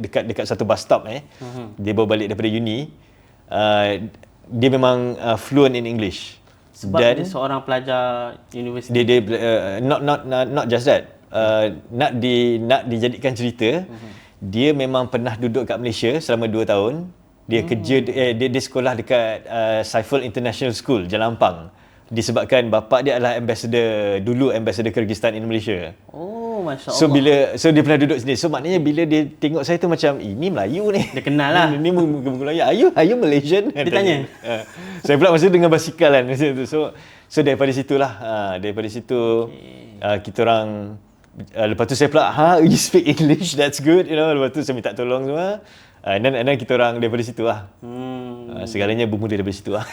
dekat satu bus stop dia baru balik daripada uni. Dia memang fluent in English. Sebab dia seorang pelajar universiti. Dia not just that. Nak dijadikan cerita, dia memang pernah duduk kat Malaysia selama 2 tahun. Dia kerja dia sekolah dekat Saiful International School, Jalan Ampang. Disebabkan bapa dia adalah dulu ambassador Kyrgyzstan in Malaysia. Oh, masya-Allah. So dia pernah duduk sini. So maknanya bila dia tengok saya tu macam ini Melayu ni. Dia kenal lah. Ini Melayu. Are you Malaysian? Dia tanya. Saya pula masa dengan basikal kan masa tu. So daripada situlah. Daripada situ kita orang lepas tu saya pula you speak English, that's good, lepas tu saya minta tolong semua. And then kita orang daripada situ lah. Segalanya bermula daripada situ lah.